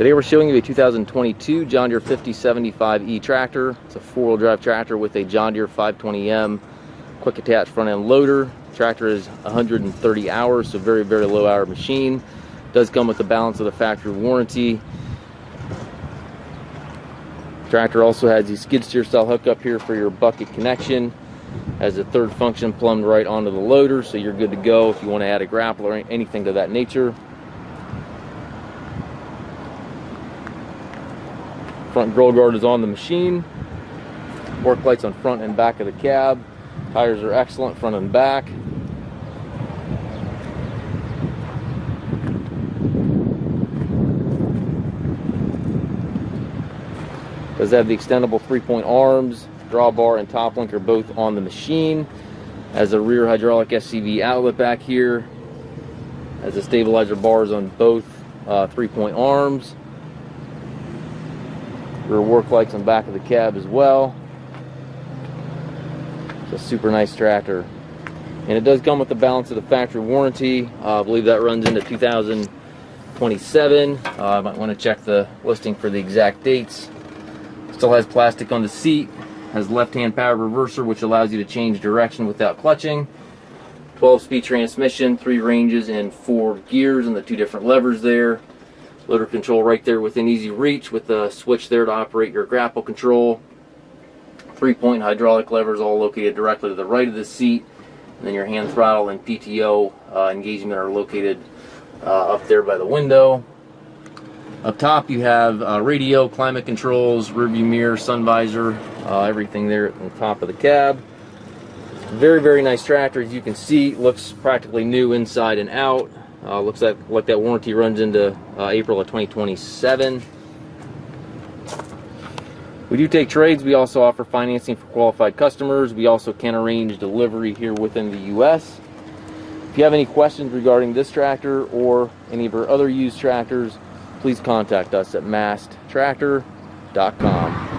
Today we're showing you a 2022 John Deere 5075E tractor. It's a four-wheel drive tractor with a John Deere 520M quick attach front end loader. Tractor is 130 hours, so very low hour machine. Does come with the balance of the factory warranty. Tractor also has the skid steer style hookup here for your bucket connection. Has a third function plumbed right onto the loader, so you're good to go if you want to add a grapple or anything to that nature. Front grill guard is on the machine. Work lights on front and back of the cab. Tires are excellent front and back. Does have the extendable 3-point arms. Drawbar and top link are both on the machine. Has a rear hydraulic SCV outlet back here. Has the stabilizer bars on both 3-point arms. Rear work lights on back of the cab as well. It's a super nice tractor. And it does come with the balance of the factory warranty. I believe that runs into 2027. I might want to check the listing for the exact dates. Still has plastic on the seat. Has left-hand power reverser, which allows you to change direction without clutching. 12-speed transmission, 3 ranges and 4 gears, and the 2 different levers there. Loader control right there within easy reach with a switch there to operate your grapple control. 3-point hydraulic levers all located directly to the right of the seat. And then your hand throttle and PTO engagement are located up there by the window. Up top you have radio, climate controls, rear view mirror, sun visor, everything there at the top of the cab. Very nice tractor. As you can see, looks practically new inside and out. Looks like that warranty runs into April of 2027. We do take trades. We also offer financing for qualified customers. We also can arrange delivery here within the U.S. If you have any questions regarding this tractor or any of our other used tractors, please contact us at masttractor.com.